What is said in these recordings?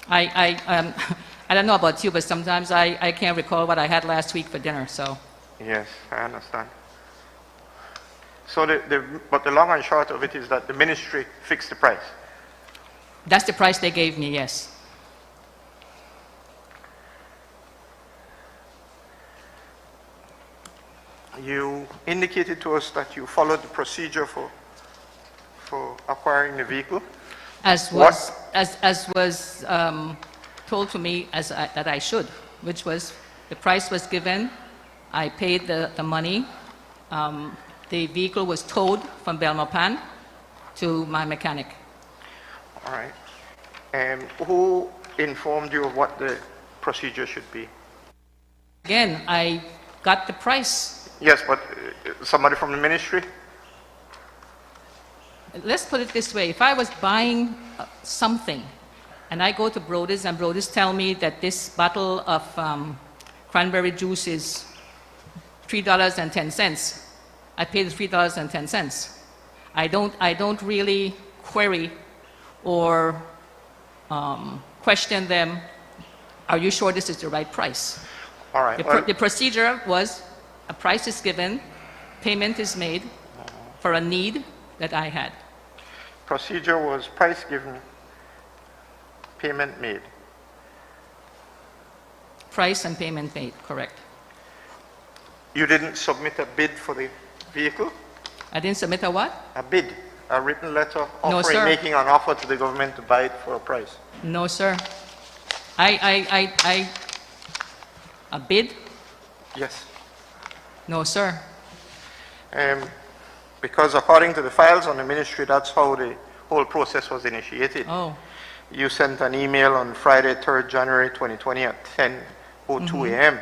I I don't know about you, but sometimes I can't recall what I had last week for dinner, so. Yes, I understand. So but the long and short of it is that the ministry fixed the price. That's the price they gave me, yes. You indicated to us that you followed the procedure for acquiring the vehicle. As was, told to me that I should, which was the price was given, I paid the money, the vehicle was towed from Belmopan to my mechanic. All right. And who informed you of what the procedure should be? Again, I got the price. Yes, but somebody from the ministry? Let's put it this way. If I was buying something and I go to Brody's and Brody's tell me that this bottle of cranberry juice is $3.10, I pay the $3.10. I don't really query or question them, are you sure this is the right price? All right. The procedure was a price is given, payment is made for a need that I had. Procedure was price given, payment made. Price and payment made, correct. You didn't submit a bid for the vehicle? I didn't submit a what? A bid, a written letter No, offering, sir. making an offer to the government to buy it for a price? No, sir. A bid? Yes. No, sir. Because according to the files on the ministry, that's how the whole process was initiated. Oh. You sent an email on Friday, 3rd January 2020 at 10:02 a.m.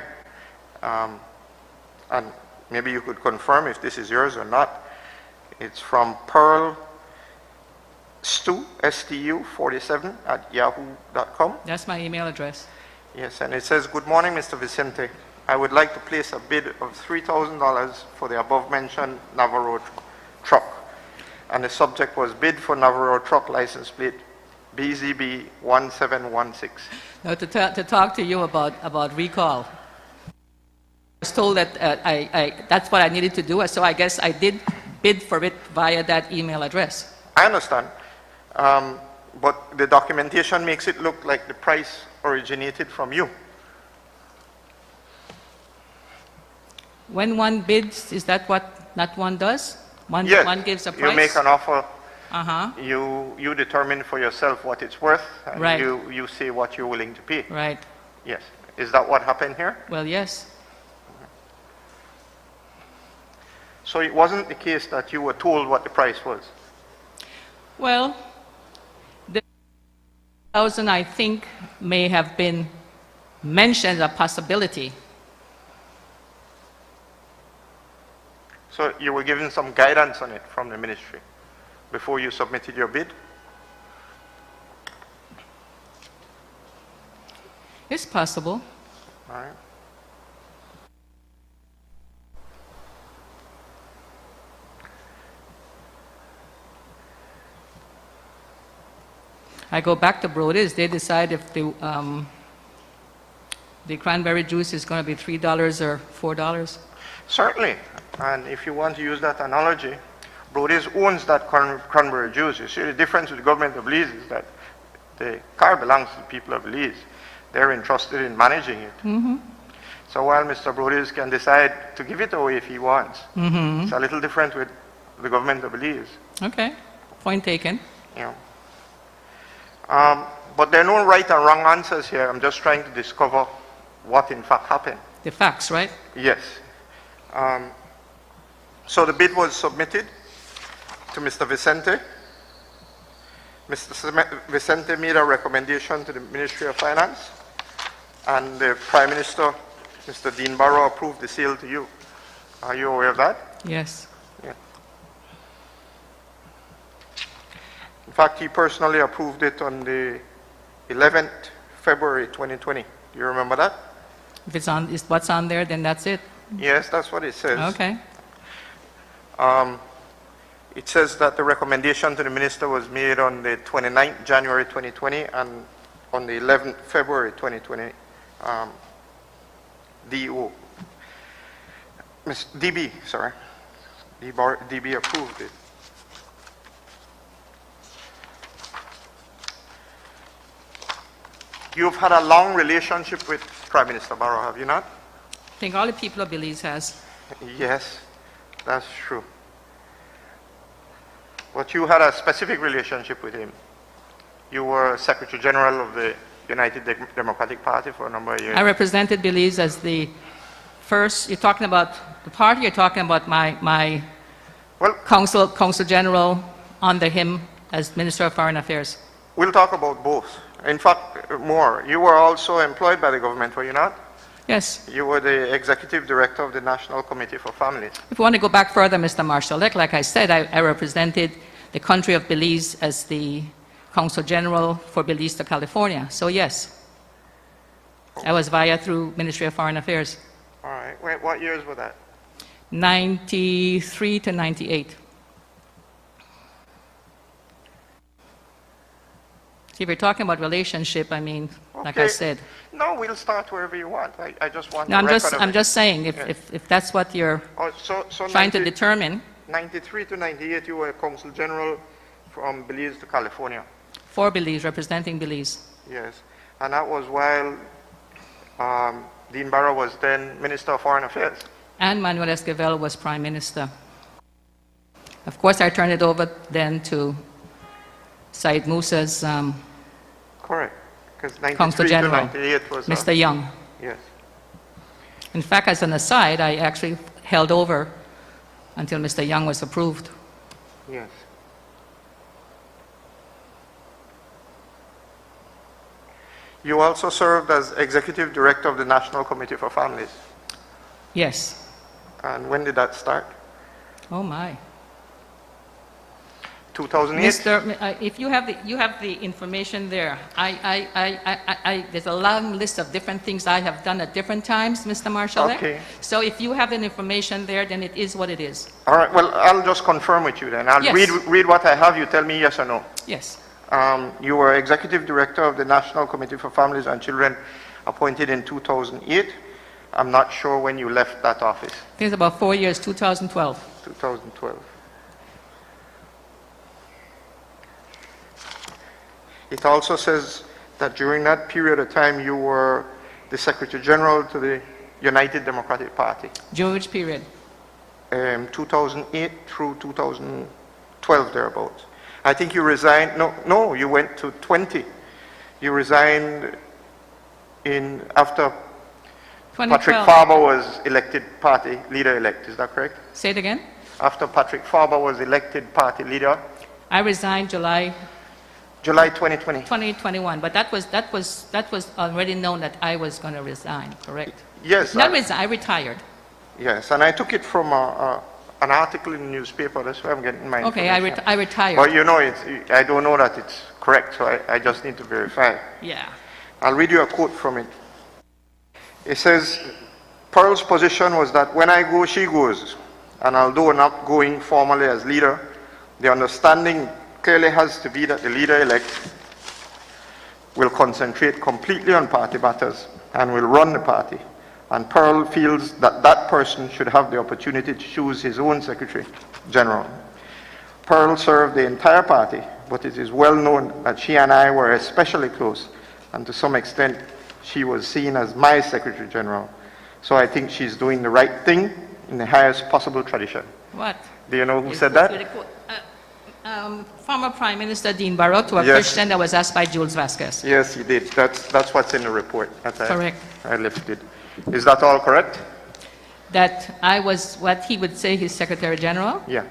And maybe you could confirm if this is yours or not. It's from Pearl Stu, STU47 at yahoo.com. That's my email address. Yes, and it says, "Good morning, Mr. Vicente. I would like to place a bid of $3,000 for the above-mentioned Navarro truck." And the subject was bid for Navarro truck license plate BZB 1716. Now, to talk to you about recall. I was told that that's what I needed to do, so I guess I did bid for it via that email address. I understand, but the documentation makes it look like the price originated from you. When one bids, is that what not one does? Yes, one gives a price? you make an offer, Uh-huh. you determine for yourself what it's worth, and Right. you say what you're willing to pay. Right. Yes. Is that what happened here? Well, yes. So it wasn't the case that you were told what the price was? Well, the 1,000 I think may have been mentioned as a possibility. So you were given some guidance on it from the ministry before you submitted your bid? It's possible. All right. I go back to Brody's, they decide if the cranberry juice is going to be $3 or $4. Certainly. And if you want to use that analogy, Brody's owns that cranberry juice. You see, the difference with the government of Belize is that the car belongs to the people of Belize. They're entrusted in managing it. Mm-hmm. So while Mr. Brody's can decide to give it away if he wants, Mm-hmm. it's a little different with the government of Belize. Okay, point taken. You know. But there are no right and wrong answers here. I'm just trying to discover what in fact happened. The facts, right? Yes. So the bid was submitted to Mr. Vicente. Mr. Vicente made a recommendation to the Ministry of Finance, and the Prime Minister, Mr. Dean Barrow, approved the sale to you. Are you aware of that? Yes. Yeah. In fact, he personally approved it on the 11th February 2020. Do you remember that? If it's on, is what's on there, then that's it. Yes, that's what it says. Okay. It says that the recommendation to the minister was made on the 29th January 2020, and on the 11th February 2020 DO. Ms. DB, sorry. DB approved it. You've had a long relationship with Prime Minister Barrow, have you not? I think all the people of Belize has. Yes, that's true. But you had a specific relationship with him. You were Secretary General of the United Democratic Party for a number of years. I represented Belize as the first, you're talking about the party, you're talking about my Well, Consul General under him as Minister of Foreign Affairs. we'll talk about both. In fact, more. You were also employed by the government, were you not? Yes. You were the Executive Director of the National Committee for Families. If you want to go back further, Mr. Marshall, like I said, I represented the country of Belize as the Consul General for Belize to California. So yes, I was through Ministry of Foreign Affairs. All right. Wait, what years were that? 93 to 98. See, if you're talking about relationship, I mean, like I Okay. said. No, we'll start wherever you want. I just want No, the record of I'm it. just saying, Yeah. if that's what you're Oh, so trying to determine, 93 to 98, you were Consul General from Belize to California. for Belize, representing Belize. Yes. And that was while Dean Barrow was then Minister of Foreign Affairs. And Manuel Esquivel was Prime Minister. Of course, I turned it over then to Said Musa's Correct. Because Consul 93 to General, 98 was... Mr. Young. Yes. In fact, as an aside, I actually held over until Mr. Young was approved. Yes. You also served as Executive Director of the National Committee for Families. Yes. And when did that start? Oh my. 2008? If you have the information there, there's a long list of different things I have done at different times, Mr. Marshall. Okay. So if you have the information there, then it is what it is. All right, well, I'll just confirm with you then. I'll Yes. read what I have. You tell me yes or no. Yes. You were Executive Director of the National Committee for Families and Children, appointed in 2008. I'm not sure when you left that office. I think it's about 4 years, 2012. 2012. It also says that during that period of time you were the Secretary General to the United Democratic Party, During which period? 2008 through 2012 thereabouts. I think you resigned, no, you went to 20. You resigned after 2012. Patrick Farber was elected party leader-elect, is that correct? Say it again. After Patrick Farber was elected party leader, I resigned July July 2020. 2021, but that was already known that I was going to resign, correct? Yes. Not resign, I retired. Yes, and I took it from an article in the newspaper. That's why I'm getting my Okay, information. I retired. But you know, I don't know that it's correct, so I just need to verify. Yeah. I'll read you a quote from it. It says, Pearl's position was that when I go, she goes. And although not going formally as leader, the understanding clearly has to be that the leader-elect will concentrate completely on party matters and will run the party. And Pearl feels that that person should have the opportunity to choose his own Secretary General. Pearl served the entire party, but it is well known that she and I were especially close, and to some extent, she was seen as my Secretary General. So I think she's doing the right thing in the highest possible tradition. What? Do you know who said that? Former Prime Minister Dean Barrow, to a Yes. question that was asked by Jules Vasquez. Yes, he did. That's what's in the report. Correct. I lifted. Is that all correct? That I was what he would say his Secretary General. Yeah.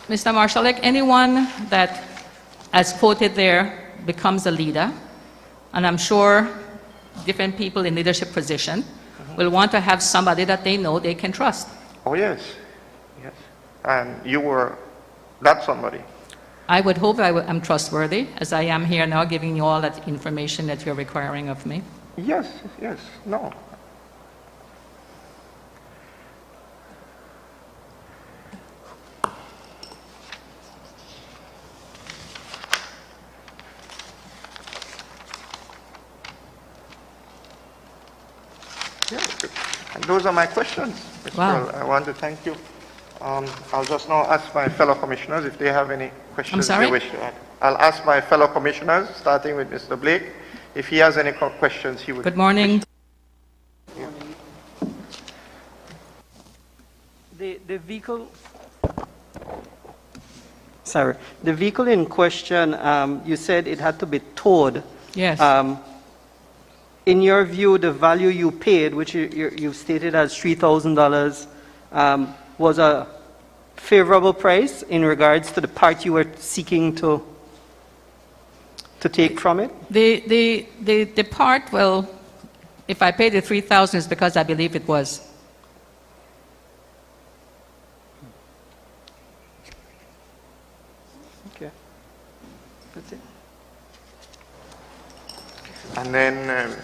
Mr. Marshall, like anyone that, as quoted there, becomes a leader, and I'm sure different people in leadership position will want to have somebody that they know they can trust. Oh, yes. Yes. And you were that somebody. I would hope I'm trustworthy, as I am here now giving you all that information that you're requiring of me. Yes, yes. No. Yeah, okay. And those are my questions, Mr. Wow. Earl. I want to thank you. I'll just now ask my fellow commissioners if they have any questions sorry? they wish to add. I'll ask my fellow commissioners, starting with Mr. Blake, if he has any questions he would. Good morning. The vehicle, sorry, the vehicle in question, you said it had to be towed. Yes. In your view, the value you paid, which you stated as $3,000, was a favorable price in regards to the part you were seeking to take from it? The part, well, if I paid the 3,000, it's because I believe it was. Okay. That's it. And then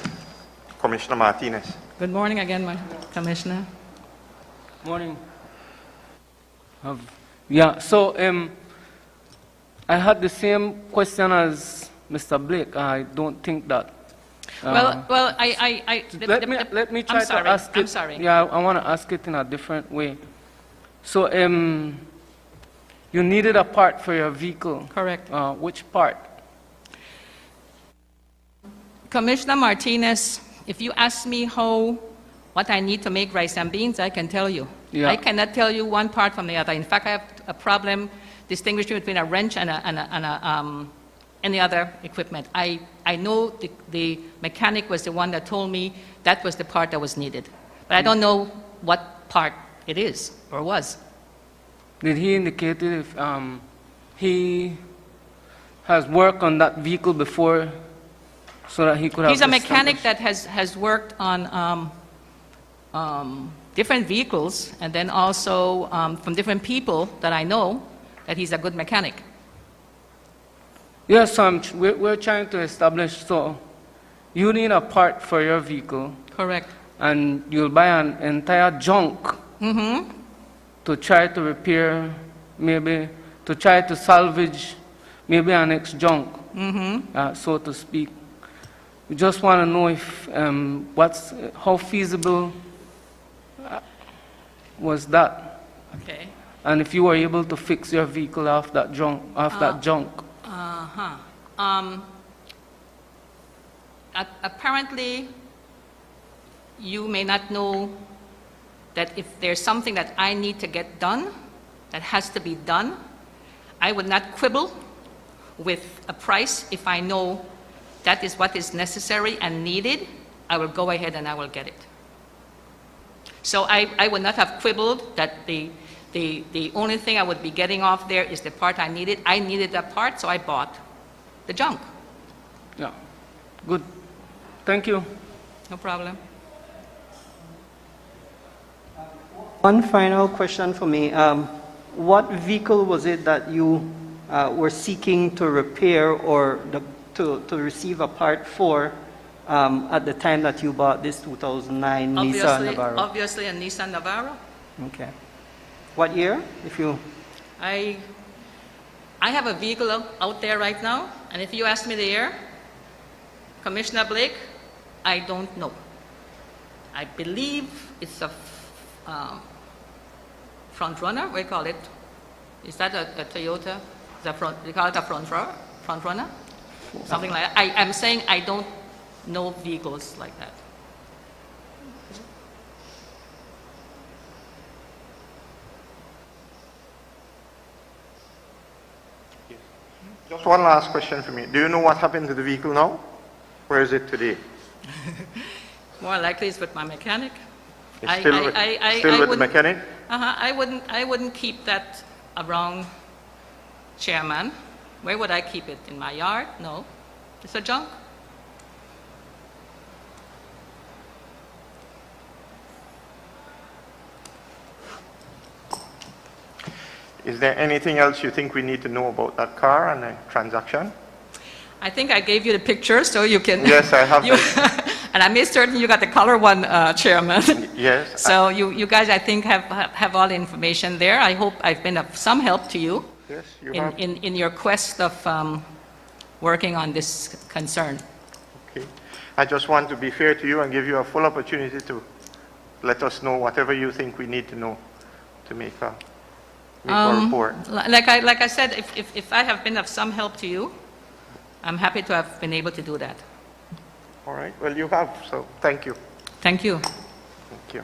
Commissioner Martinez. Good morning again, Commissioner. Morning. Yeah, so I had the same question as Mr. Blake. I don't think that. Well, Let me try I'm sorry, to ask it. I'm sorry. Yeah, I want to ask it in a different way. So you needed a part for your vehicle. Correct. Which part? Commissioner Martinez, if you ask me what I need to make rice and beans, I can tell you. Yeah. I cannot tell you one part from the other. In fact, I have a problem distinguishing between a wrench and any other equipment. I know the mechanic was the one that told me that was the part that was needed. But I don't know what part it is or was. Did he indicate if he has worked on that vehicle before so that he could have He's a mechanic established- that has worked on different vehicles, and then also from different people that I know that he's a good mechanic. Yes, we're trying to establish, so you need a part for your vehicle, Correct. and you'll buy an entire junk to try to repair, maybe to try to salvage maybe an ex-junk, so to speak. We just want to know if how feasible was that, Okay. and if you were able to fix your vehicle off that junk. Apparently, you may not know that if there's something that I need to get done, that has to be done, I would not quibble with a price if I know that is what is necessary and needed. I will go ahead and I will get it. So I would not have quibbled that the only thing I would be getting off there is the part I needed. I needed that part, so I bought the junk. Yeah, good. Thank you. No problem. One final question for me. What vehicle was it that you were seeking to repair or to receive a part for at the time that you bought this 2009 Nissan Navara? Obviously a Nissan Navara. Okay. What year, if you... I have a vehicle out there right now, and if you ask me the year, Commissioner Blake, I don't know. I believe it's a front runner. What do you call it? Is that a Toyota? You call it a front runner? Something like that. I'm saying I don't know vehicles like that. Just one last question for me. Do you know what happened to the vehicle now? Where is it today? More likely it's with my mechanic. It's still with the mechanic? I wouldn't keep that around, Chairman. Where would I keep it? In my yard? No. It's a junk. Is there anything else you think we need to know about that car and the transaction? I think I gave you the picture, so you can... Yes, I have that. And I made certain you got the color one, Chairman. Yes. So you guys, I think, have all the information there. I hope I've been of some help to you, Yes, you have. in your quest of working on this concern. Okay. I just want to be fair to you and give you a full opportunity to let us know whatever you think we need to know to make a report. Like I said, if I have been of some help to you, I'm happy to have been able to do that. All right, well, you have, so thank you. Thank you. Thank you.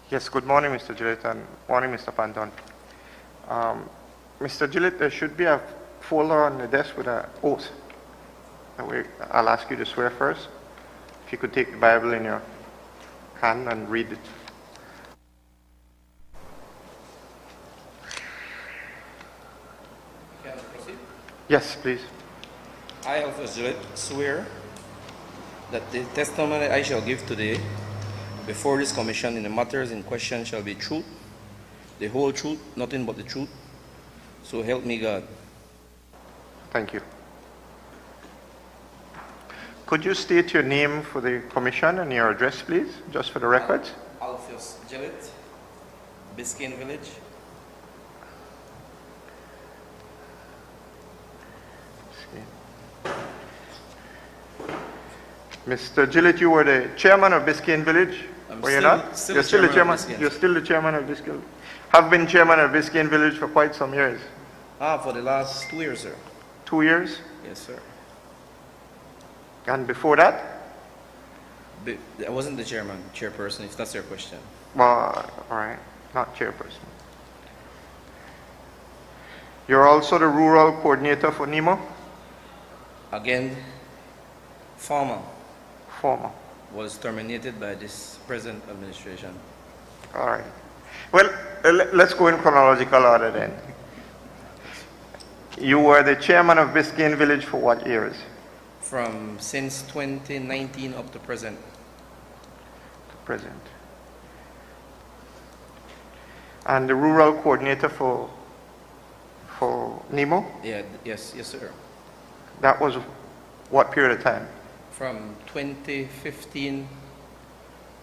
Yes, good morning, Mr. Gillett, and morning, Mr. Panton. Mr. Gillett, there should be a folder on the desk with an oath. That way, I'll ask you to swear first. If you could take the Bible in your hand and read it. Can I proceed? Yes, please. I, Alpha Gillette, swear that the testimony I shall give today before this commission in the matters in question shall be truth, the whole truth, nothing but the truth. So help me God. Thank you. Could you state your name for the commission and your address, please, just for the records? Alpheus Gillette, Biscayne Village. Mr. Gillett, you were the chairman of Biscayne Village, I'm were you still- not? still You're the still the chairman chairman. of Biscayne. You're still the chairman of Biscayne. Have been chairman of Biscayne Village for quite some years. For the last 2 years, sir. 2 years, Yes, sir. and before that, I wasn't the chairperson, if that's your question. well, all right, not chairperson. You're also the rural coordinator for NEMO, Again, former former. was terminated by this present administration. All right. Well, let's go in chronological order then. You were the chairman of Biscayne Village for what years? From since 2019 up to present. Present. And the rural coordinator for NEMO? Yeah, yes, sir. That was what period of time? From 2015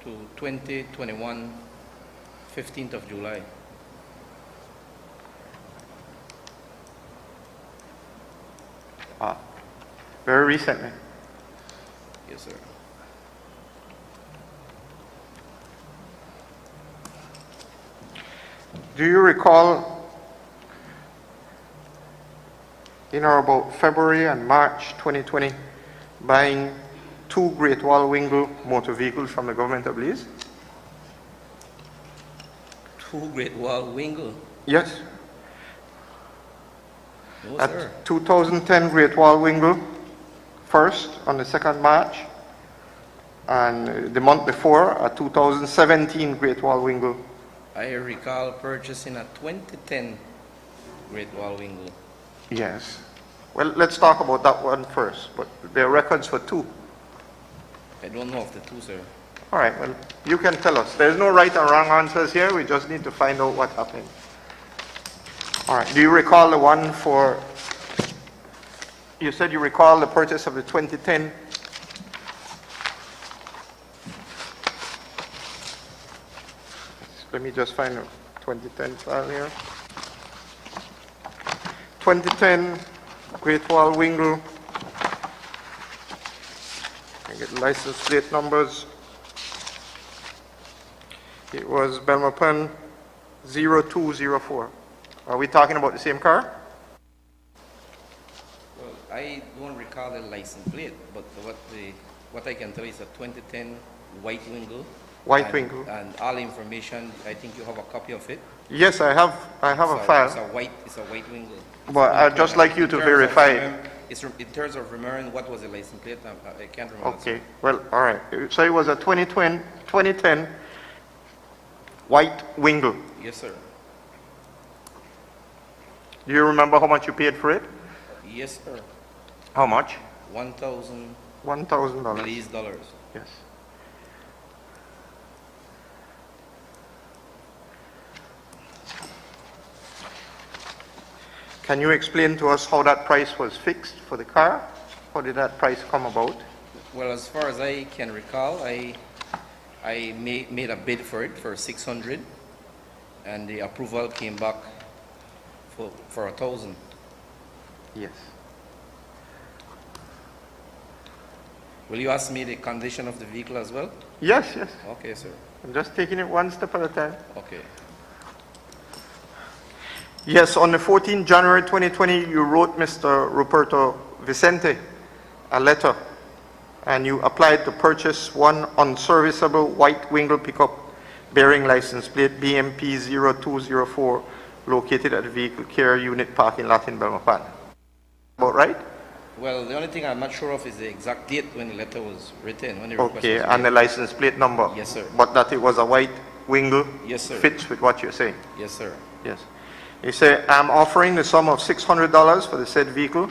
to 2021, 15th of July. Ah, very recently. Yes, sir. Do you recall in or about February and March 2020 buying 2 Great Wall Wingle motor vehicles from the government of Belize? 2 Great Wall Wingle. Yes. No, At sir. 2010 Great Wall Wingle, first on the 2nd March, and the month before a 2017 Great Wall Wingle. I recall purchasing a 2010 Great Wall Wingle. Yes. Well, let's talk about that one first, but there are records for 2. I don't know of the 2, sir. All right, well, you can tell us. There's no right or wrong answers here. We just need to find out what happened. All right, do you recall the one for, you said you recall the purchase of the 2010? Let me just find a 2010 file here. 2010 Great Wall Wingle. I get license plate numbers. It was Belmopan 0204. Are we talking about the same car? Well, I don't recall the license plate, but what I can tell you is a 2010 white Wingle. White and, Wingle. And all information, I think you have a copy of it. Yes, I have a It's file. It's a white Wingle. But I'd just like you to verify it. In terms of remembering what was the license plate, I can't remember. Okay, well, all right. So it was a 2010 white Wingle. Yes, sir. Do you remember how much you paid for it? Yes, sir. How much? 1,000 $1,000. Belize dollars. Yes. Can you explain to us how that price was fixed for the car? How did that price come about? Well, as far as I can recall, I made a bid for it for 600, and the approval came back for 1,000. Yes. Will you ask me the condition of the vehicle as well? Yes, yes. Okay, sir. I'm just taking it one step at a time. Okay. Yes, on the 14th January 2020, you wrote Mr. Ruperto Vicente a letter, and you applied to purchase one unserviceable white Wingle pickup bearing license plate BMP 0204 located at the vehicle care unit parking lot in Belmopan. About right? Well, the only thing I'm not sure of is the exact date when the letter was written, when the request Okay, was and the made. license plate number? Yes, sir. But that it was a white Wingle? Yes, sir. Fits with what you're saying? Yes, sir. Yes. You say, I'm offering the sum of $600 for the said vehicle.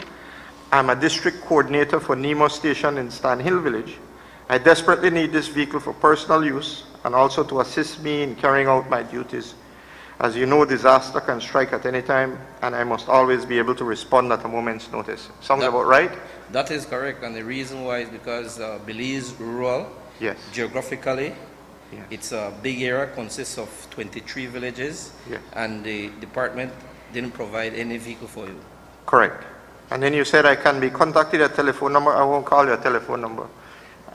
I'm a district coordinator for Nemo Station in Stan Hill Village. I desperately need this vehicle for personal use and also to assist me in carrying out my duties. As you know, disaster can strike at any time, and I must always be able to respond at a moment's notice. Sounds about right? That is correct, and the reason why is because Belize rural, Yes. geographically, Yes. it's a big area, consists of 23 villages, Yes. and the department didn't provide any vehicle for you. Correct. And then you said I can be contacted at telephone number. I won't call your telephone number.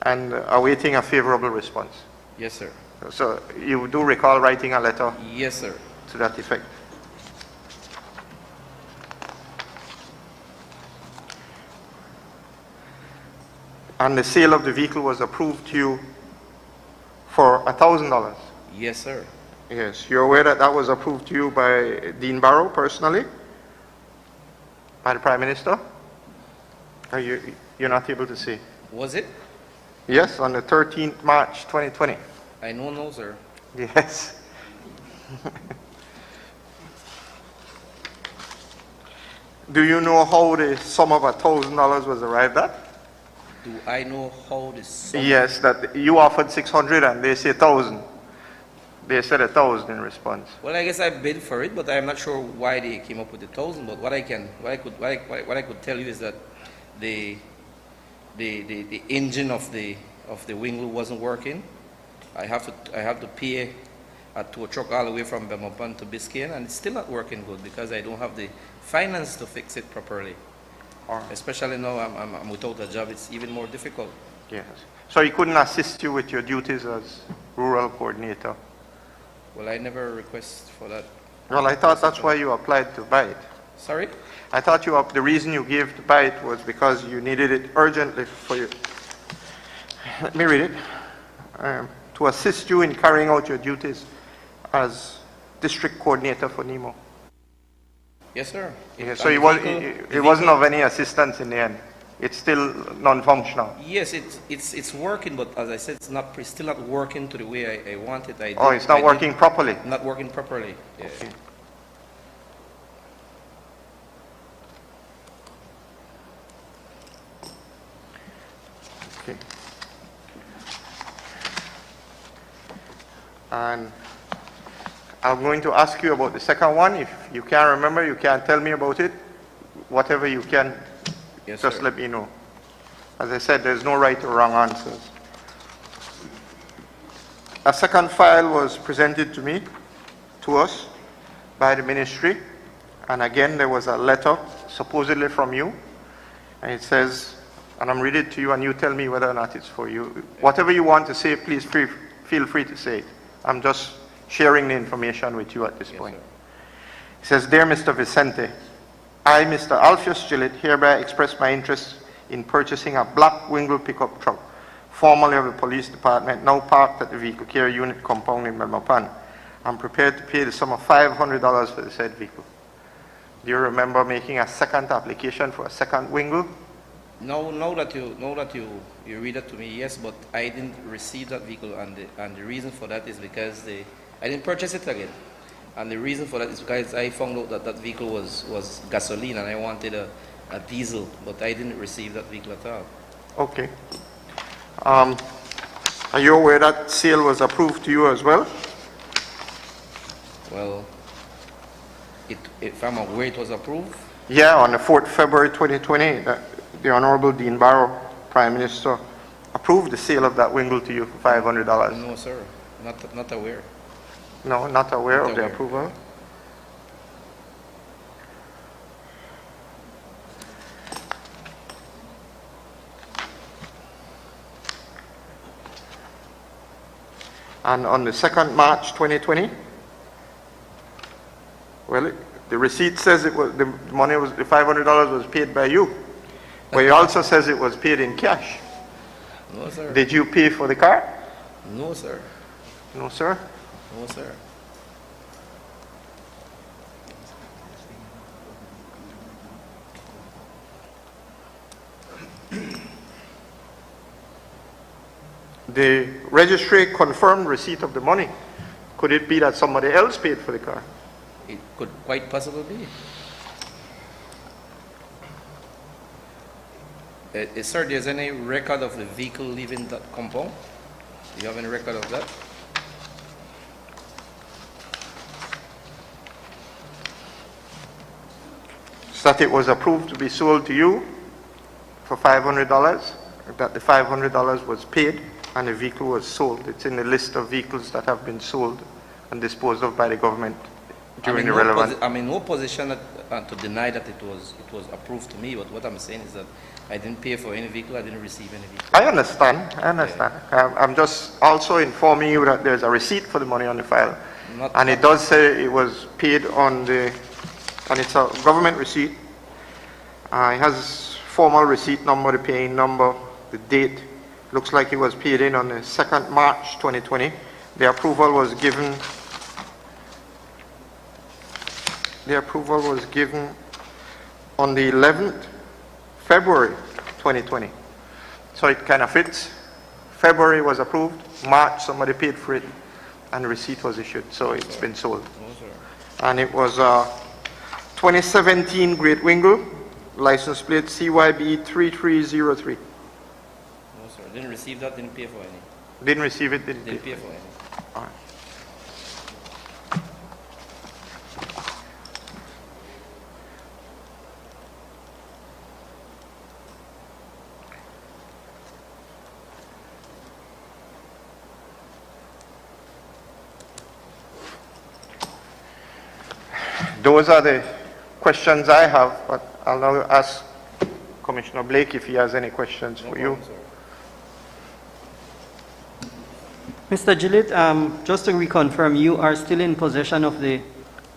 And awaiting a favorable response. Yes, sir. So you do recall writing a letter Yes, sir. to that effect? And the sale of the vehicle was approved to you for $1,000? Yes, sir. Yes. You're aware that that was approved to you by Dean Barrow personally? By the Prime Minister? Or you're not able to say? Was it? Yes, on the 13th March 2020. I don't know, sir. Yes. Do you know how the sum of $1,000 was arrived at? Do I know how the sum? Yes, that you offered 600 and they say 1,000. They said 1,000 in response. Well, I guess I bid for it, but I'm not sure why they came up with the 1,000. But what I could tell you is that the engine of the Wingle wasn't working. I have to pay to a truck all the way from Belmopan to Biscayne, and it's still not working good because I don't have the finance to fix it properly. Especially now I'm without a job, it's even more difficult. Yes. So he couldn't assist you with your duties as rural coordinator? Well, I never request for that. Well, I thought that's why you applied to buy it. Sorry? I thought the reason you gave to buy it was because you needed it urgently for you. Let me read it. To assist you in carrying out your duties as district coordinator for NEMO. Yes, sir. Yeah, so it wasn't of any assistance in the end. It's still non-functional. Yes, it's working, but as I said, it's still not working to the way I want it. It's not working properly. Not working properly. Yeah. Okay. Okay. And I'm going to ask you about the second one. If you can't remember, you can't tell me about it. Whatever you can, Yes, just sir. let me know. As I said, there's no right or wrong answers. A second file was presented to us by the ministry. And again, there was a letter supposedly from you. And it says, and I'm reading it to you and you tell me whether or not it's for you. Whatever you want to say, please feel free to say it. I'm just sharing the information with you at this point. Sir. It says, Dear Mr. Vicente, I, Mr. Alpheus Gillett, hereby express my interest in purchasing a black Wingle pickup truck, formerly of the police department, now parked at the vehicle care unit compound in Belmopan. I'm prepared to pay the sum of $500 for the said vehicle. Do you remember making a second application for a second Wingle? Now that you read that to me, yes, but I didn't receive that vehicle, and the reason for that is because I didn't purchase it again. And the reason for that is because I found out that that vehicle was gasoline and I wanted a diesel, but I didn't receive that vehicle at all. Okay. Are you aware that sale was approved to you as well? Well, if I'm aware it was approved? Yeah, on the 4th February 2020, the Honorable Dean Barrow, Prime Minister, approved the sale of that Wingle to you for $500. No, sir. Not aware. No, not aware Not of the aware. approval. And on the 2nd March 2020, well, the receipt says the $500 was paid by you, but it also says it was paid in cash. No, sir. Did you pay for the car? No, sir. No, sir. No, sir. The registry confirmed receipt of the money. Could it be that somebody else paid for the car? It could quite possibly be. Sir, there's any record of the vehicle leaving that compound? Do you have any record of that? So that it was approved to be sold to you for $500, that the $500 was paid and the vehicle was sold. It's in the list of vehicles that have been sold and disposed of by the government during the relevant... I'm in no position to deny that it was approved to me, but what I'm saying is that I didn't pay for any vehicle, I didn't receive any vehicle. I understand. I'm just also informing you that there's a receipt for the money on the file. And it does say it was paid on the, and it's a government receipt. It has formal receipt number, the paying number, the date. Looks like it was paid in on the 2nd March 2020. The approval was given on the 11th February 2020. So it kind of fits. February was approved, March somebody paid for it, and the receipt was issued. So it's been sold. No, sir. And it was 2017 Great Wingle, license plate CYB 3303. No, sir. Didn't receive that, didn't pay for any. Didn't receive it, didn't Didn't pay. pay for any. All right. Those are the questions I have, but I'll now ask Commissioner Blake if he has any questions No for you. problem, sir. Mr. Gillett, just to reconfirm, you are still in possession of the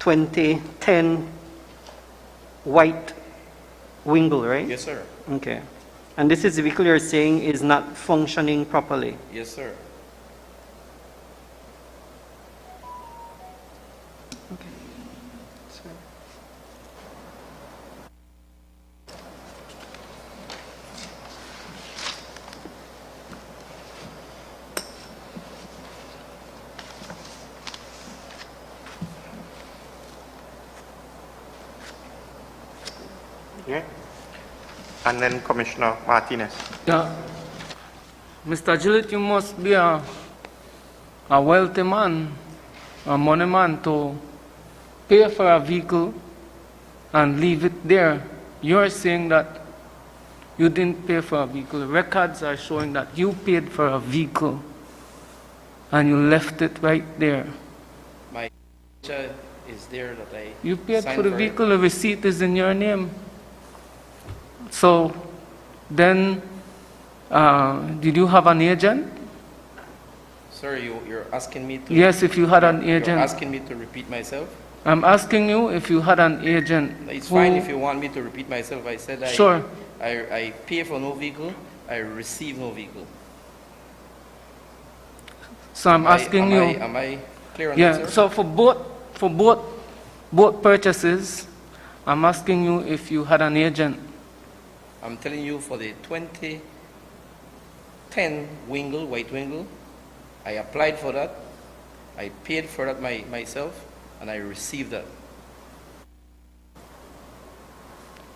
2010 white Wingle, right? Yes, sir. Okay. And this is the vehicle you're saying is not functioning properly? Yes, sir. Yeah. And then Commissioner Martinez. Yeah. Mr. Gillett, you must be a wealthy man, a money man to pay for a vehicle and leave it there. You're saying that you didn't pay for a vehicle. Records are showing that you paid for a vehicle and you left it right there. My signature is there that I You paid signed for the it. vehicle, the receipt is in your name. So then, did you have an agent? Sir, you're asking me to... Yes, if you had an You're agent. asking me to repeat myself? I'm asking you if you had an agent. It's who- fine if you want me to repeat myself. I said Sure. I pay for no vehicle, I receive no vehicle. So I'm asking you. Am I clear on Yeah. that, sir? So for both purchases, I'm asking you if you had an agent. I'm telling you for the 2010 Wingle, white Wingle, I applied for that, I paid for that myself, and I received that.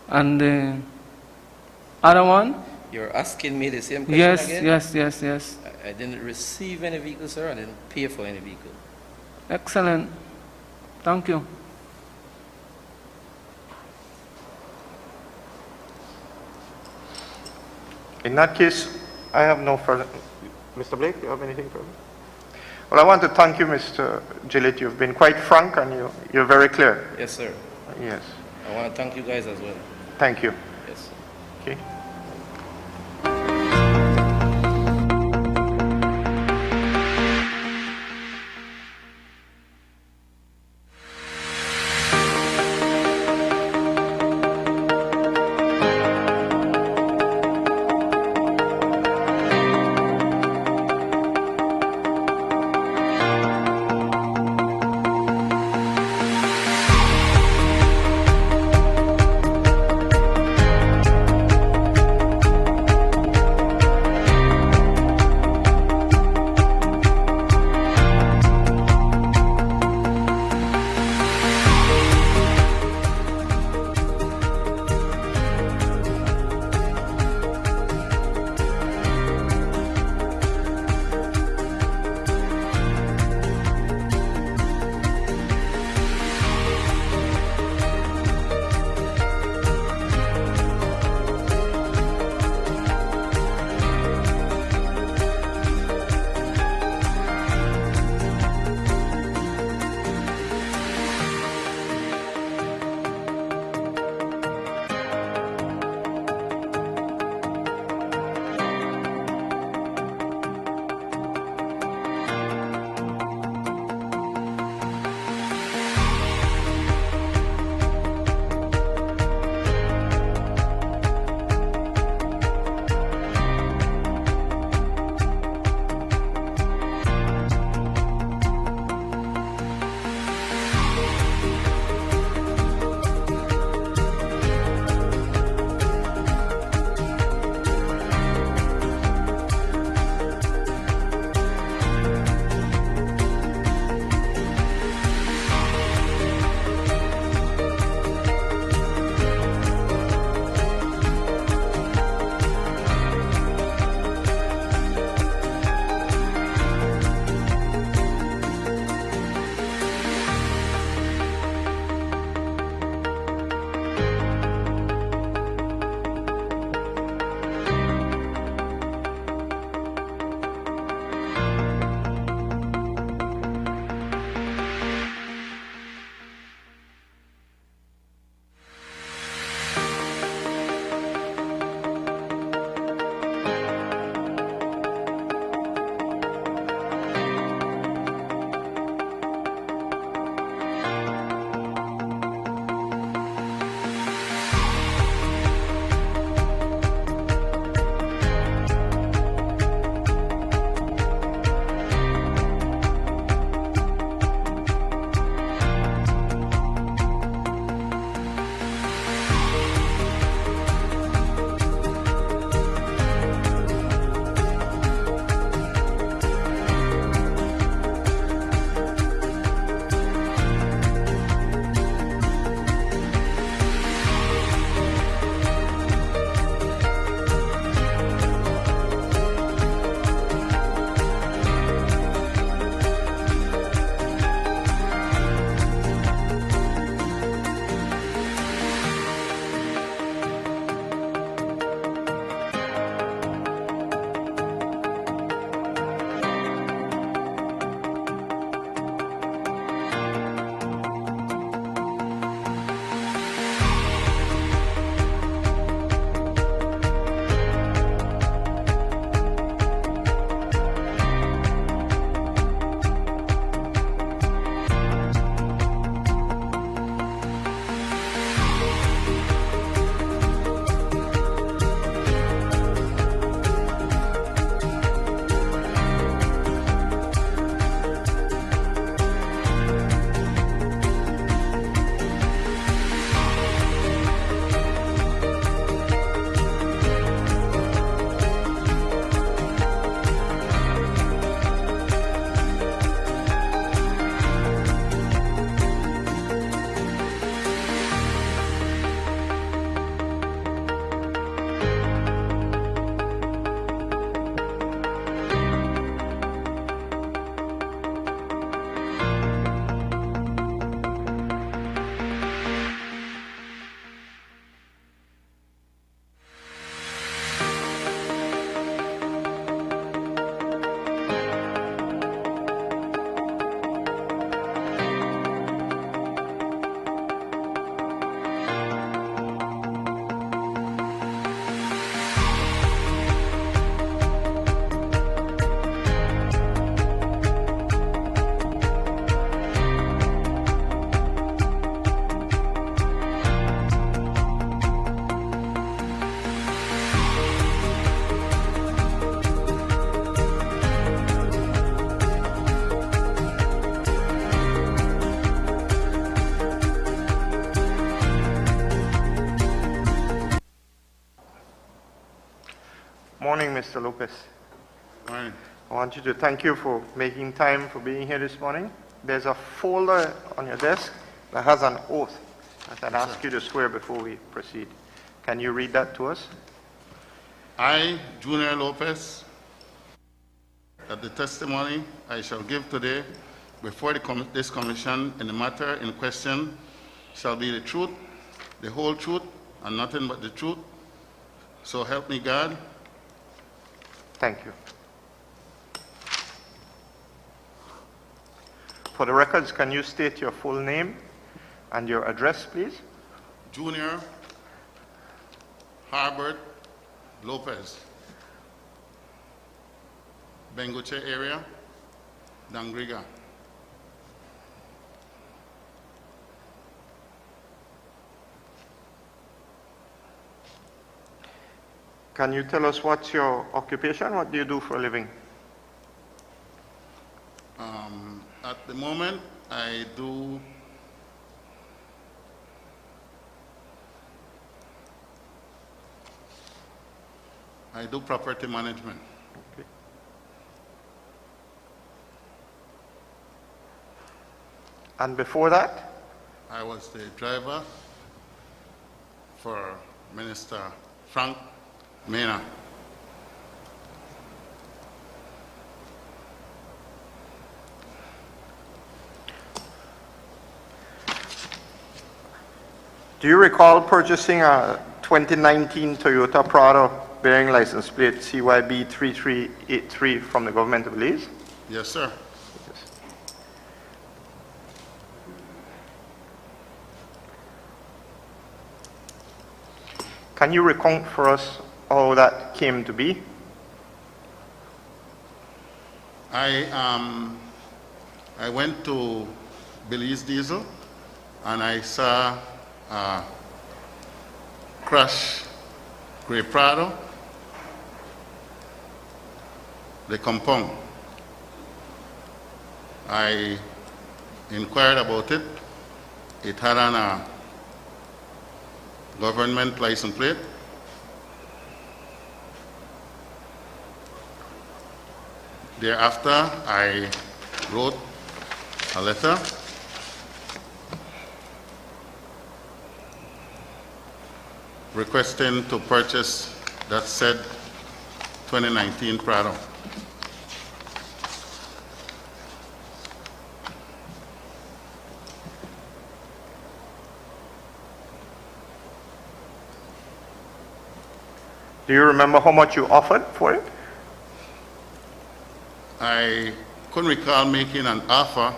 And the other one? You're asking me the same question Yes, again? yes. I didn't receive any vehicle, sir. I didn't pay for any vehicle. Excellent. Thank you. In that case, I have no further. Mr. Blake, do you have anything further? Well, I want to thank you, Mr. Gillett. You've been quite frank and you're very clear. Yes, sir. Yes. I want to thank you guys as well. Thank you. Yes. Okay. Mr. Lopez. Morning. I want you to thank you for making time for being here this morning. There's a folder on your desk that has an oath that I'd ask you to swear before we proceed. Can you read that to us? I, Junior Lopez, that the testimony I shall give today before this commission in the matter in question shall be the truth, the whole truth, and nothing but the truth. So help me God. Thank you. For the records, can you state your full name and your address, please? Junior Harbert Lopez, Benguche area, Dangriga. Can you tell us what's your occupation? What do you do for a living? At the moment, I do property management. Okay. And before that? I was the driver for Minister Frank Mena. Do you recall purchasing a 2019 Toyota Prado bearing license plate CYB 3383 from the government of Belize? Yes, sir. Can you recount for us how that came to be? I went to Belize Diesel and I saw crash Grey Prado, the compound. I inquired about it. It had a government license plate. Thereafter, I wrote a letter requesting to purchase that said 2019 Prado. Do you remember how much you offered for it? I couldn't recall making an offer.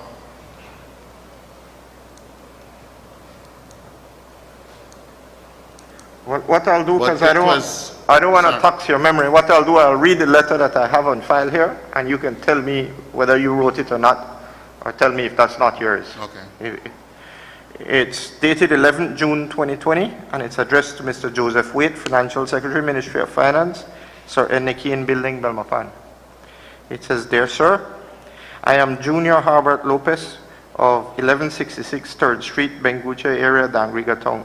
What I'll do, But because I don't want to sorry. tax your memory, what I'll do, I'll read the letter that I have on file here, and you can tell me whether you wrote it or not, or tell me if that's not yours. Okay. It's dated 11th June 2020, and it's addressed to Mr. Joseph Waite, Financial Secretary, Ministry of Finance, Sir Ennikian Building, Belmopan. It says, Dear Sir, I am Junior Harbert Lopez of 1166 3rd Street, Benguche area, Dangriga Town.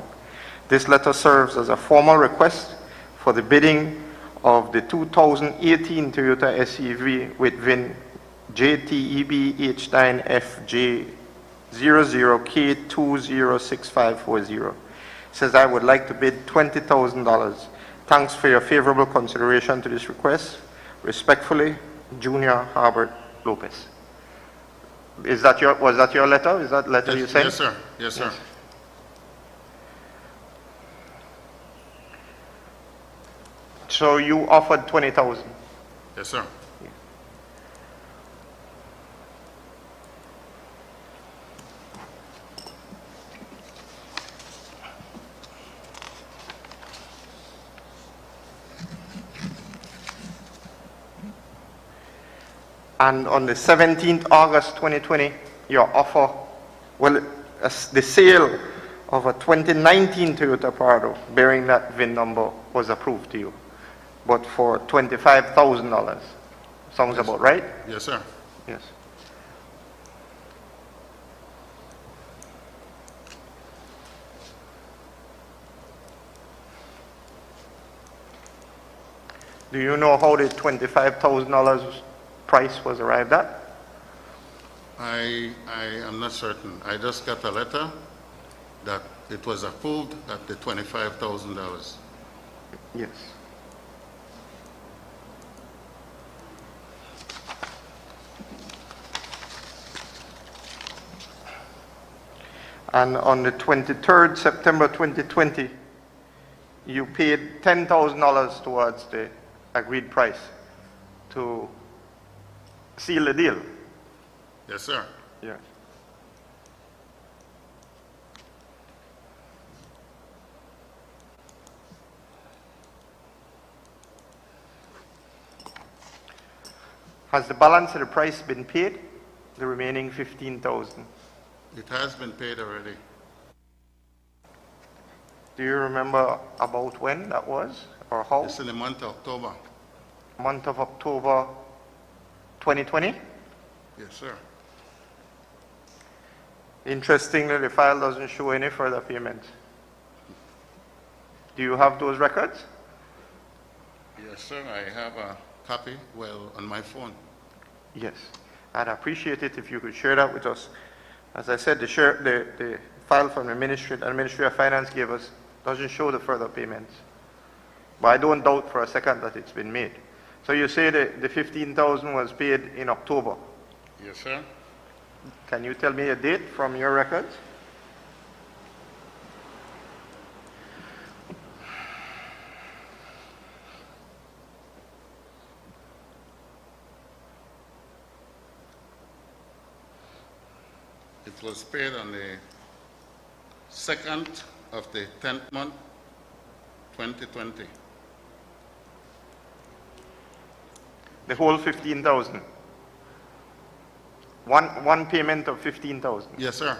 This letter serves as a formal request for the bidding of the 2018 Toyota SUV with VIN JTEB H9FJ00K206540. It says, I would like to bid $20,000. Thanks for your favorable consideration to this request. Respectfully, Junior Harbert Lopez. Was that your letter? Is that letter you sent? Yes, sir. Yes, sir. Yes. So you offered 20,000. Yes, sir. And on the 17th August 2020, your offer, the sale of a 2019 Toyota Prado bearing that VIN number was approved to you, but for $25,000. Sounds about right? Yes, sir. Yes. Do you know how the $25,000 price was arrived at? I am not certain. I just got a letter that it was approved at the $25,000. Yes. And on the 23rd September 2020, you paid $10,000 towards the agreed price to seal the deal. Yes, sir. Yeah. Has the balance of the price been paid? The remaining 15,000. It has been paid already. Do you remember about when that was or how? It's in the month of October. Month of October 2020? Yes, sir. Interestingly, the file doesn't show any further payments. Do you have those records? Yes, sir. I have a copy, well, on my phone. Yes. I'd appreciate it if you could share that with us. As I said, the file from the Ministry of Finance gave us doesn't show the further payments. But I don't doubt for a second that it's been made. So you say the 15,000 was paid in October. Yes, sir. Can you tell me a date from your records? It was paid on the 2nd of the 10th month, 2020. The whole 15,000. One payment of 15,000. Yes, sir.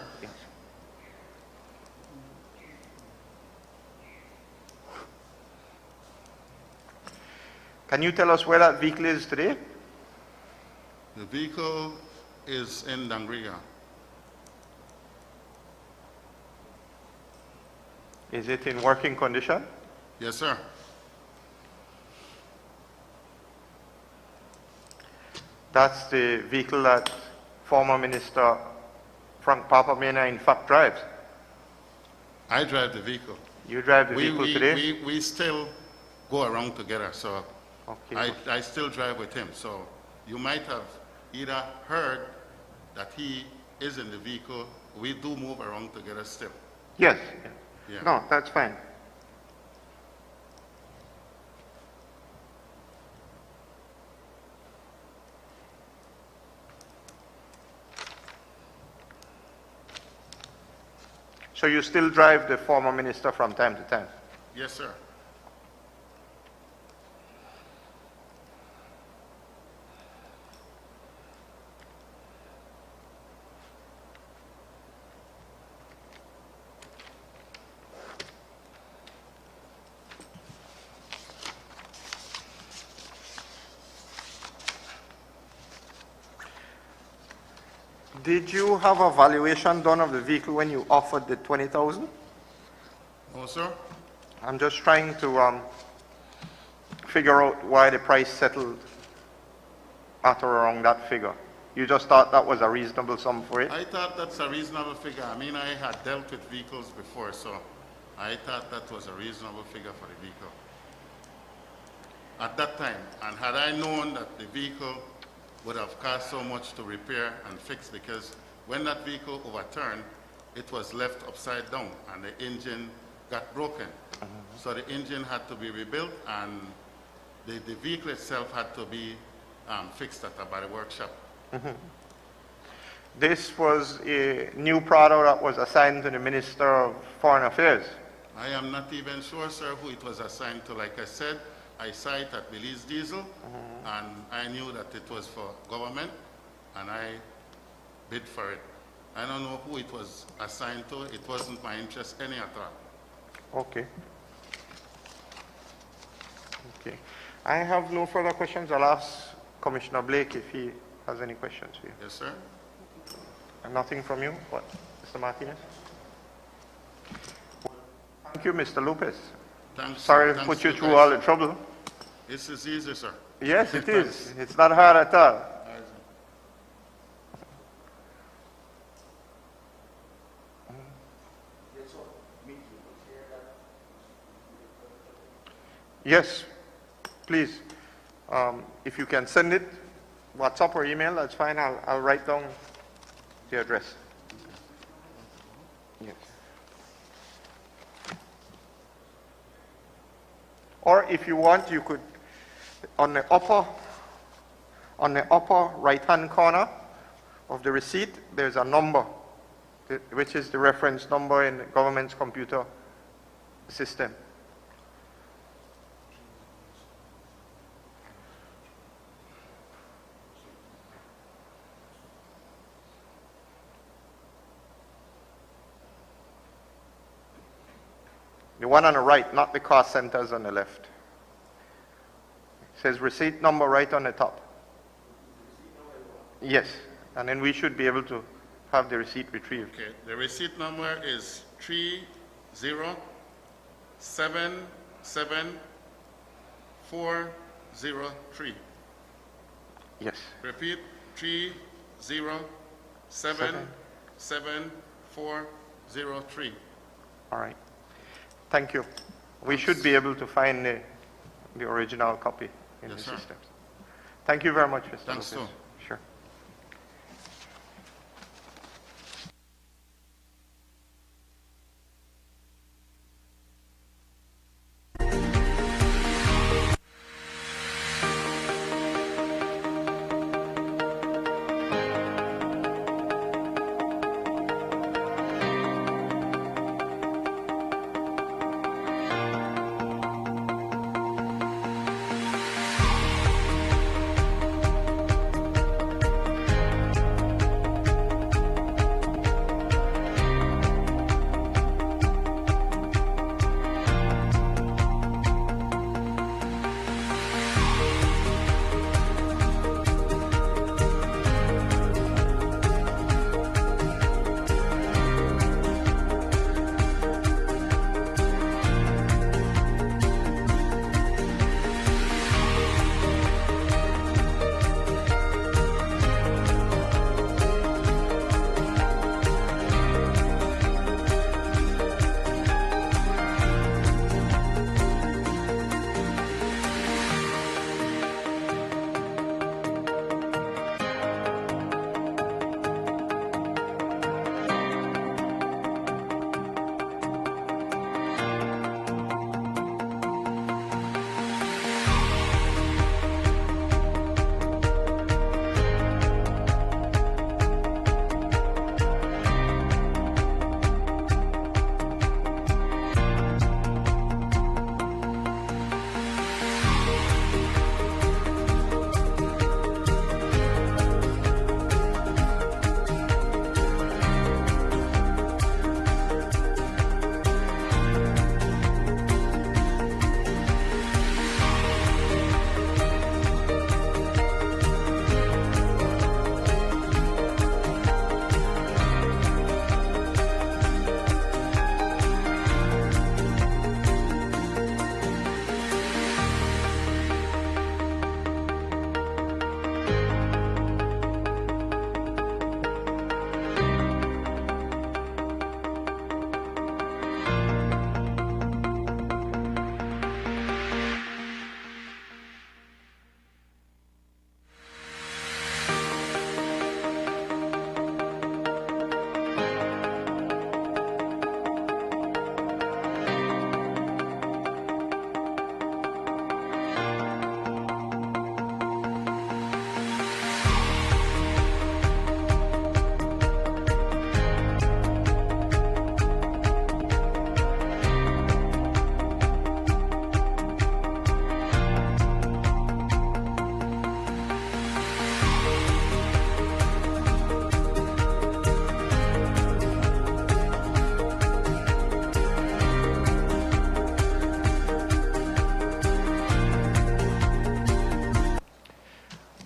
Can you tell us where that vehicle is today? The vehicle is in Dangriga. Is it in working condition? Yes, sir. That's the vehicle that former Minister Frank Papamena in fact drives. I drive the vehicle. You drive the vehicle today? We still go around together, so Okay. I still drive with him. So you might have either heard that he is in the vehicle. We do move around together still. Yes. Yeah. No, that's fine. So you still drive the former minister from time to time? Yes, sir. Did you have a valuation done of the vehicle when you offered the 20,000? No, sir. I'm just trying to figure out why the price settled at or around that figure. You just thought that was a reasonable sum for it? I thought that's a reasonable figure. I mean, I had dealt with vehicles before, so I thought that was a reasonable figure for the vehicle at that time. And had I known that the vehicle would have cost so much to repair and fix, because when that vehicle overturned, it was left upside down and the engine got broken. So the engine had to be rebuilt and the vehicle itself had to be fixed at a body workshop. This was a new product that was assigned to the Minister of Foreign Affairs. I am not even sure, sir, who it was assigned to. Like I said, I saw it at Belize Diesel, and I knew that it was for government, and I bid for it. I don't know who it was assigned to. It wasn't my interest any at all. Okay. Okay. I have no further questions. I'll ask Commissioner Blake if he has any questions for you. Yes, sir. And nothing from you? What, Mr. Martinez? Thank you, Mr. Lopez. Thanks. Sorry to thanks put you to through guys. all the trouble. This is easy, sir. Yes, it is. It's not hard at all. Yes, please. If you can send it, WhatsApp or email, that's fine. I'll write down the address. Yes. Or if you want, you could, on the upper right-hand corner of the receipt, there's a number, which is the reference number in the government's computer system. The one on the right, not the cost centers on the left. It says receipt number right on the top. Yes, and then we should be able to have the receipt retrieved. Okay, the receipt number is 3077403. Yes. Repeat, 3077403. All right. Thank you. We should be able to find the original copy in Yes, the sir. systems. Thank you very much, Mr. Thanks, Lopez. sir. Sure.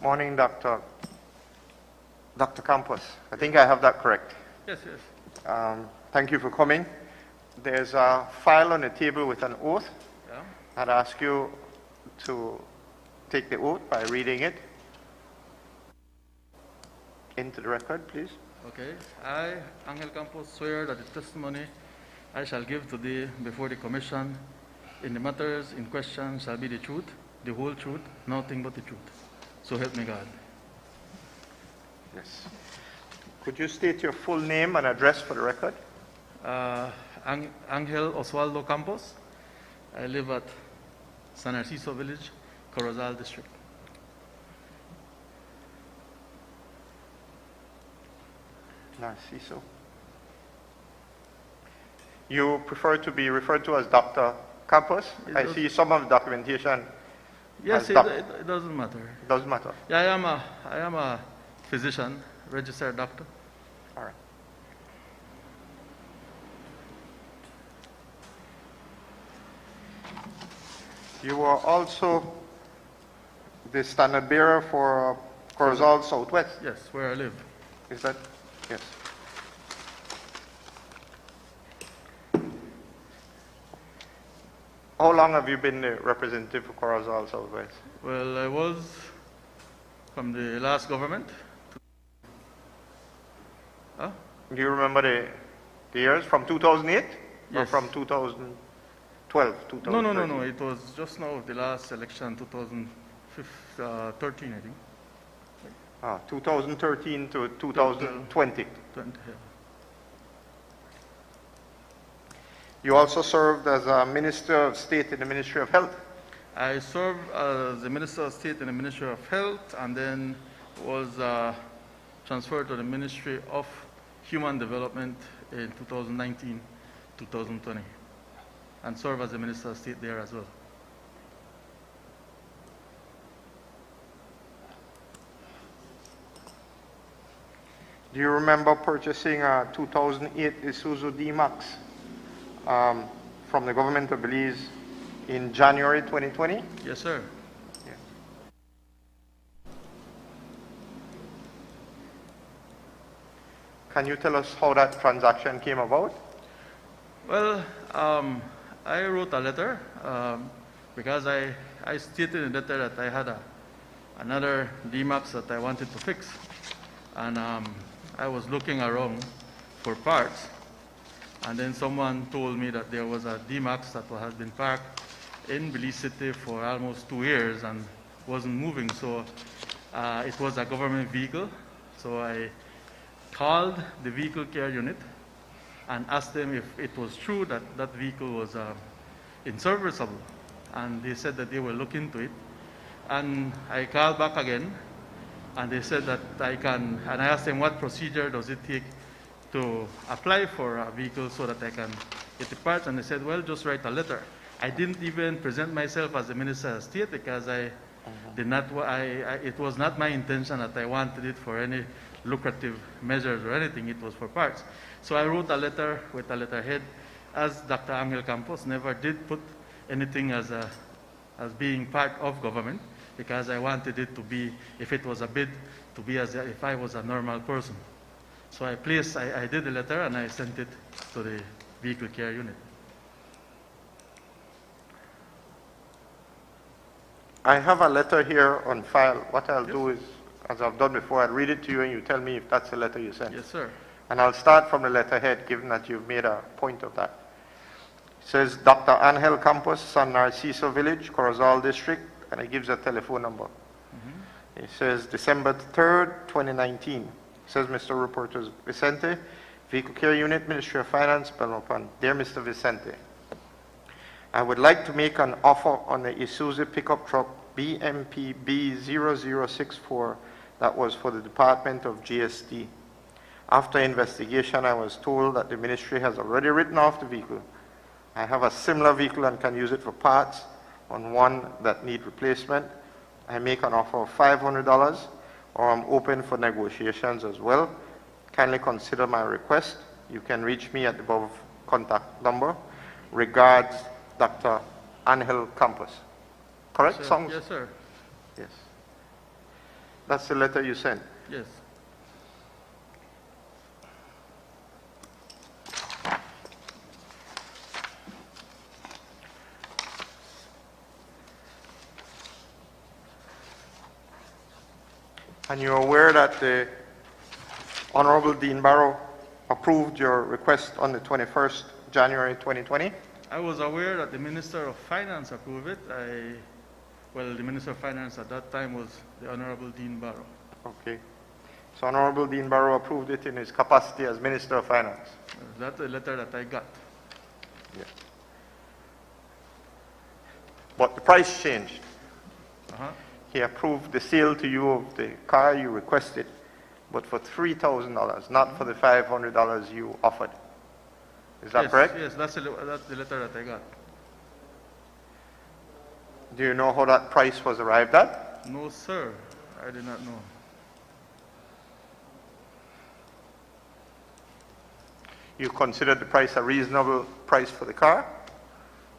Morning, Dr. Campos. I think I have that correct. Yes, yes. Thank you for coming. There's a file on the table with an oath. Yeah. I'd ask you to take the oath by reading it into the record, please. Okay. I, Angel Campos, swear that the testimony I shall give today before the Commission in the matters in question shall be the truth, the whole truth, nothing but the truth. So help me God. Yes. Could you state your full name and address for the record? Angel Oswaldo Campos. I live at San Narciso Village, Corozal District. Narciso. You prefer to be referred to as Dr. Campos? It I does- see some of the documentation. Yes, as it, doc- it doesn't matter. Doesn't matter. Yeah, I am a physician, registered doctor. All right. You are also the standard bearer for Corozal Southwest. Yes, where I live. Is that? Yes. How long have you been the representative for Corozal Southwest? Well, I was from the last government. Huh? Do you remember the years from 2008 or Yes. from 2012, 2013? No. It was just now the last election, 2013, I think. 2013 to 2020. 20, yeah. You also served as a Minister of State in the Ministry of Health. I served as the Minister of State in the Ministry of Health and then was transferred to the Ministry of Human Development in 2019, 2020, and served as the Minister of State there as well. Do you remember purchasing a 2008 Isuzu D-Max from the government of Belize in January 2020? Yes, sir. Can you tell us how that transaction came about? Well, I wrote a letter because I stated in the letter that I had another D-Max that I wanted to fix. And I was looking around for parts. And then someone told me that there was a D-Max that had been parked in Belize City for almost 2 years and wasn't moving. So it was a government vehicle. So I called the vehicle care unit and asked them if it was true that that vehicle was inserviceable. And they said that they will look into it. And I called back again, and they said that I can, and I asked them what procedure does it take to apply for a vehicle so that I can get the parts, and they said, well, just write a letter. I didn't even present myself as the Minister of State because I did not, it was not my intention that I wanted it for any lucrative measures or anything. It was for parts. So I wrote a letter with a letterhead, as Dr. Angel Campos never did put anything as being part of government, because I wanted it to be, if it was a bid, to be as if I was a normal person. So I did the letter and I sent it to the vehicle care unit. I have a letter here on file. What I'll do is, as I've done before, I'll read it to you and you tell me if that's the letter you sent. Yes, sir. And I'll start from the letterhead, given that you've made a point of that. It says, Dr. Angel Campos, San Narciso Village, Corozal District, and it gives a telephone number. It says, December 3rd, 2019. It says, Mr. Reporter Vicente, Vehicle Care Unit, Ministry of Finance, Belmopan. Dear Mr. Vicente, I would like to make an offer on the Isuzu pickup truck BMP B0064 that was for the Department of GST. After investigation, I was told that the ministry has already written off the vehicle. I have a similar vehicle and can use it for parts on one that need replacement. I make an offer of $500, or I'm open for negotiations as well. Kindly consider my request. You can reach me at the above contact number. Regards, Dr. Angel Campos. Correct? Sir. Songs? Yes, sir. Yes. That's the letter you sent. Yes. And you're aware that the Honorable Dean Barrow approved your request on the 21st January 2020? I was aware that the Minister of Finance approved it. Well, the Minister of Finance at that time was the Honorable Dean Barrow. Okay. So Honorable Dean Barrow approved it in his capacity as Minister of Finance? That's the letter that I got. Yes. But the price changed. Uh-huh. He approved the sale to you of the car you requested, but for $3,000, not for the $500 you offered. Is that Yes, correct? yes, that's the letter that I got. Do you know how that price was arrived at? No, sir, I did not know. You considered the price a reasonable price for the car?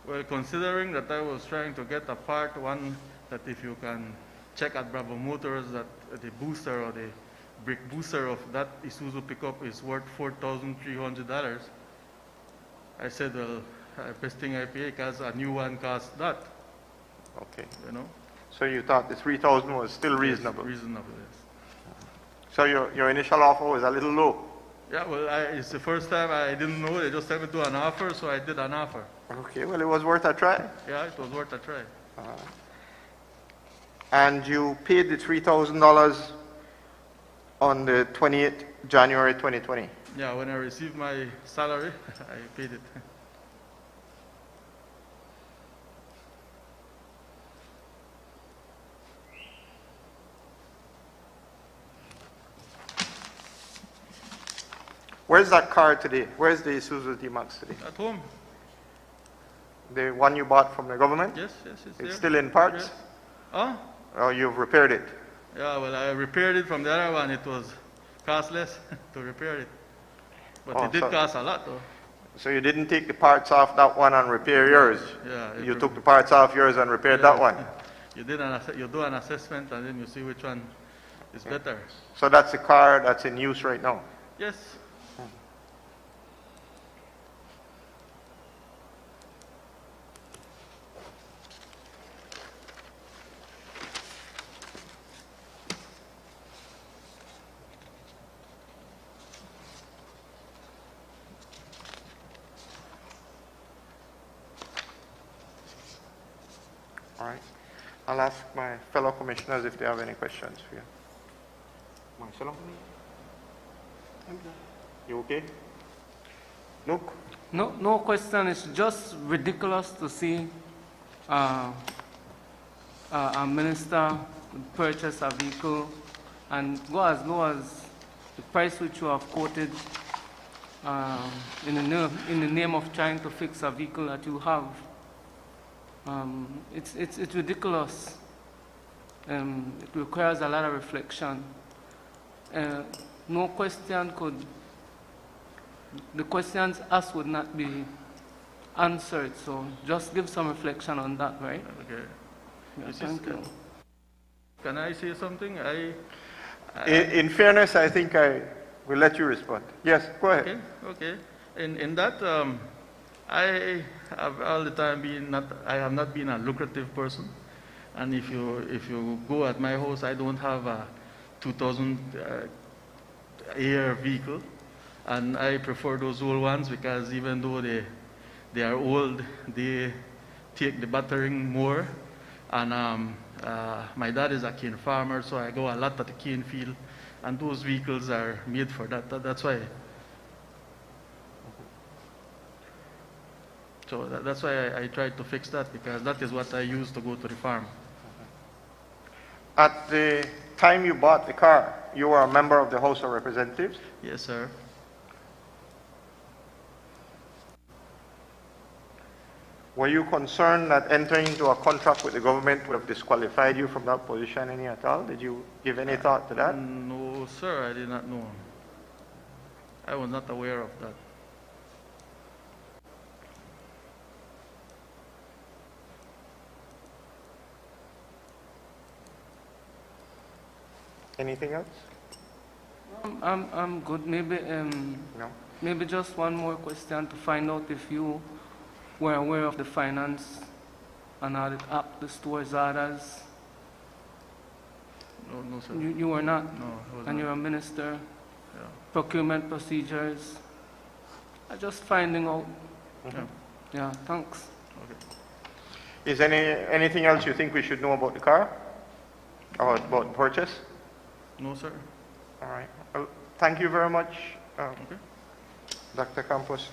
Well, considering that I was trying to get a part one, that if you can check at Bravo Motors that the booster or the brake booster of that Isuzu pickup is worth $4,300, I said, well, best thing I pay because a new one costs that, Okay. you know. So you thought the $3,000 was still reasonable? Yes, reasonable, yes. So your initial offer was a little low? Yeah, well, it's the first time I didn't know. They just said me do an offer, so I did an offer. Okay, well, it was worth a try. Yeah, it was worth a try. And you paid the $3,000 on the 28th January 2020? Yeah, when I received my salary, I paid it. Where's that car today? Where's the Isuzu D-Max today? At home? The one you bought from the government? Yes, yes, it's there. It's still in parts? Yes. Huh? Or you've repaired it? Yeah, well, I repaired it from the other one. It was costless to repair it. But Oh, it did so- cost a lot, though. So you didn't take the parts off that one and repair yours? Yeah. You took the parts off yours and repaired that one? You do an assessment and then you see which one is better. So that's a car that's in use right now? Yes. All right. I'll ask my fellow commissioners if they have any questions for you. Marcelo? You okay? Look. No question. It's just ridiculous to see a minister purchase a vehicle and go as low as the price which you have quoted in the name of trying to fix a vehicle that you have. It's ridiculous. It requires a lot of reflection. No question the questions asked would not be answered, so just give some reflection on that, right? Okay. Yeah, This is- thank you. Can I say something? In fairness, I think I will let you respond. Yes, go ahead. Okay. In that, I have all the time I have not been a lucrative person. And if you go at my house, I don't have a 2000 year vehicle. And I prefer those old ones because even though they are old, they take the battering more. And my dad is a cane farmer, so I go a lot at the cane field. And those vehicles are made for that. That's why. So that's why I tried to fix that, because that is what I use to go to the farm. At the time you bought the car, you were a member of the House of Representatives? Yes, sir. Were you concerned that entering into a contract with the government would have disqualified you from that position any at all? Did you give any thought to that? No, sir, I did not know. I was not aware of that. Anything else? I'm good. Maybe No? maybe just one more question to find out if you were aware of the finance and how it up the store's orders No, sir. You were not? No, I was And not. you're a minister? Yeah. Procurement procedures? I'm just finding out. Yeah. Yeah, thanks. Okay. Is anything else you think we should know about the car? Or about the purchase? No, sir. All right. Well, thank you very much, Okay. Dr. Campos.